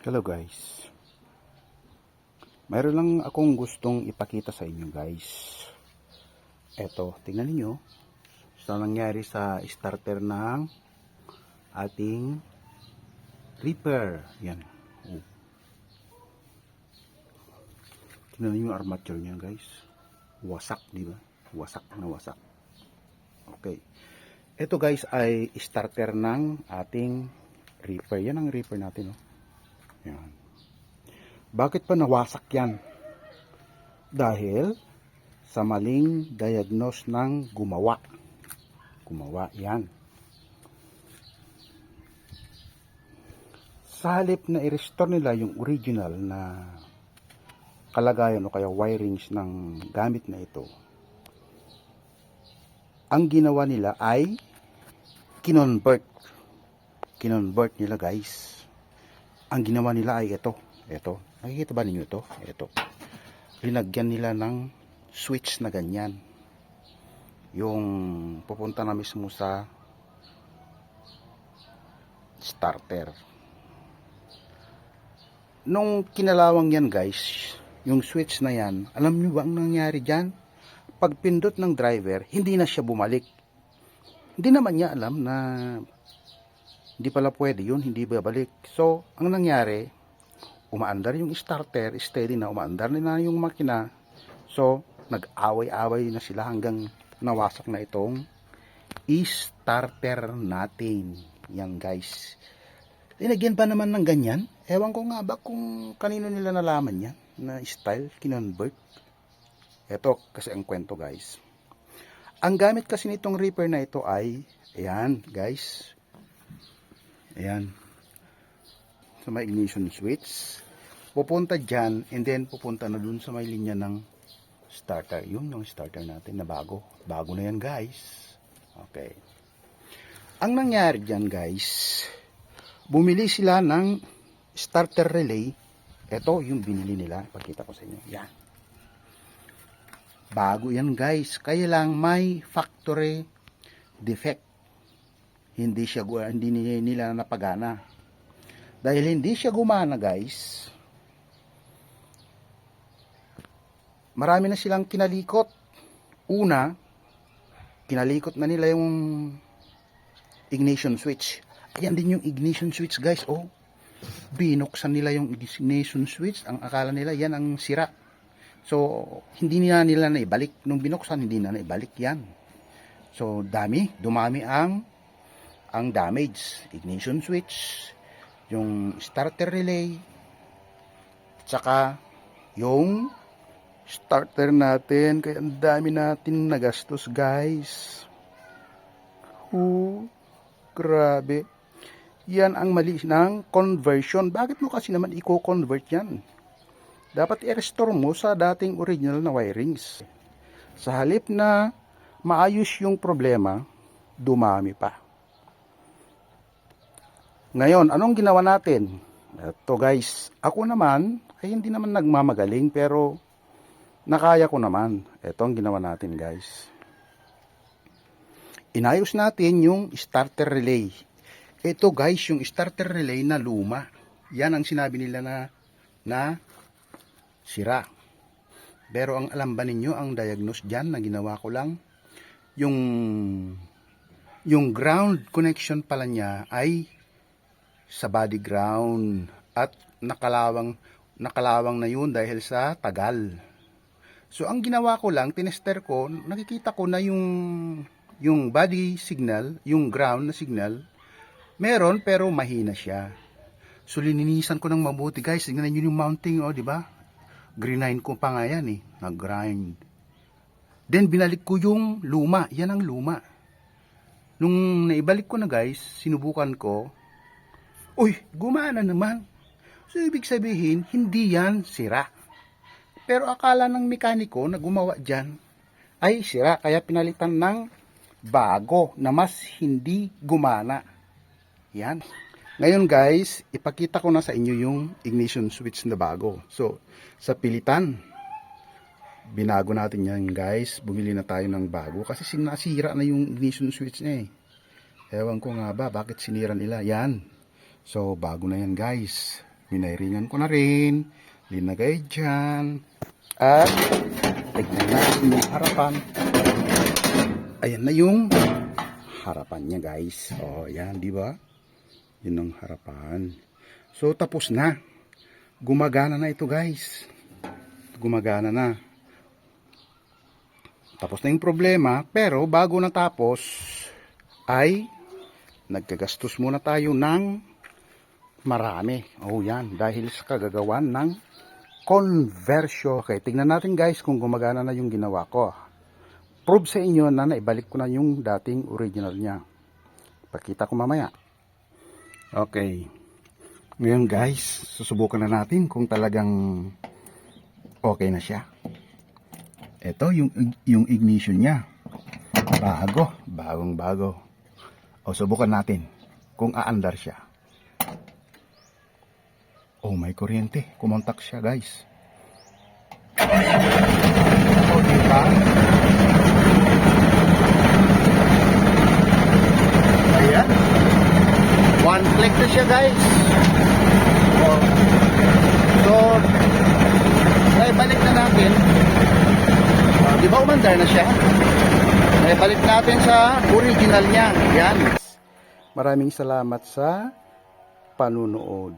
Hello guys. Mayroon lang akong gustong ipakita sa inyo guys. Eto, tingnan niyo sa nangyari sa starter ng ating Reaper. Yan. Oh. Tingnan niyo yung armature niya guys. Wasak, di ba? Wasak na wasak. Okay. Ito guys ay starter ng ating Reaper. Yan ang Reaper natin, oh. Yan. Bakit pa nawasak yan? Dahil sa maling diagnose ng gumawa. Gumawa yan. Sa halip na i-restore nila yung original na kalagayan o kaya wirings ng gamit na ito, ang ginawa nila ay kinonvert nila guys. Ang ginawa nila ay ito. Nakikita ba ninyo ito? Ito. Linagyan nila ng switch na ganyan. Yung pupunta na mismo sa starter. Nung kinalawang yan guys, yung switch na yan, alam nyo ba ang nangyari dyan? Pag pindot ng driver, hindi na siya bumalik. Hindi naman niya alam na hindi pala pwede yun, hindi babalik. So, ang nangyari, umaandar yung starter, steady na, umaandar na yung makina. So, nag-away-away na sila hanggang nawasak na itong starter natin. Yan guys. Linagyan pa naman ng ganyan. Ewan ko nga ba kung kanino nila nalaman yan, na style, kinonvert. Ito kasi ang kwento guys. Ang gamit kasi nitong Reaper na ito ay, ayan guys, ayan, sa may ignition switch, pupunta dyan, and then pupunta na dun sa may linya ng starter. Yun yung starter natin na bago na yan guys. Okay, ang nangyari dyan guys, bumili sila ng starter relay. Ito yung binili nila, pakita ko sa inyo, yan, bago yan guys, kaya lang may factory defect. Hindi nila napagana. Dahil hindi siya gumana guys, marami na silang kinalikot. Una, kinalikot na nila yung ignition switch. Ayan din yung ignition switch guys, oh. Binuksan nila yung ignition switch. Ang akala nila yan ang sira. So, hindi nila naibalik. Nung binuksan, hindi na naibalik yan. So, dumami ang damage. Ignition switch, yung starter relay, tsaka yung starter natin. Kaya ang dami natin nagastos guys. Grabe. Yan ang mali ng conversion. Bakit mo kasi naman i-convert yan? Dapat i-restore mo sa dating original na wirings. Sa halip na maayos yung problema, dumami pa. Ngayon, anong ginawa natin? Ito guys, ako naman ay hindi naman nagmamagaling, pero nakaya ko naman. Ito ang ginawa natin guys. Inayos natin yung starter relay. Ito guys, yung starter relay na luma. Yan ang sinabi nila na sira. Pero ang alam ba ninyo, ang diagnose dyan na ginawa ko lang, yung ground connection pala niya ay sa body ground, at nakalawang na yun dahil sa tagal. So ang ginawa ko lang, tinester ko, nakikita ko na yung body signal, yung ground na signal, meron pero mahina siya. So lininisan ko ng mabuti guys. Tingnan niyo yung mounting, oh, di ba? Greenine ko pa nga yan eh, nag-grind. Then binalik ko yung luma, yan ang luma. Nung naibalik ko na guys, sinubukan ko, uy, gumana naman. So, ibig sabihin, hindi yan sira. Pero akala ng mekaniko na gumawa dyan ay sira. Kaya pinalitan ng bago na mas hindi gumana. Yan. Ngayon guys, ipakita ko na sa inyo yung ignition switch na bago. So, sa pilitan, binago natin yan guys. Bumili na tayo ng bago kasi sinasira na yung ignition switch niya eh. Ewan ko nga ba, bakit sinira nila? Yan. So, bago na yan guys. Minairingan ko na rin. Linagay dyan. At tignan natin yung harapan. Ayan na yung harapan niya, guys. O, yan, di ba? Yun ang harapan. So, tapos na. Gumagana na ito, guys. Gumagana na. Tapos na yung problema. Pero, bago natapos, ay nagkagastos muna tayo ng marami. Oh, yan. Dahil sa kagagawan ng conversion. Okay, tingnan natin, guys, kung gumagana na yung ginawa ko. Prove sa inyo na naibalik ko na yung dating original niya. Pakita ko mamaya. Okay. Ngayon, guys, susubukan na natin kung talagang okay na siya. Ito yung ignition niya. Bagong bago. O, subukan natin kung aandar siya. Oh, may kuryente. Kumontak siya, guys. O, diba? Ayan. One click na siya, guys. Oh. So, balik na natin. Di ba umandar na siya? Balik natin sa original niya. Yan. Maraming salamat sa panunood.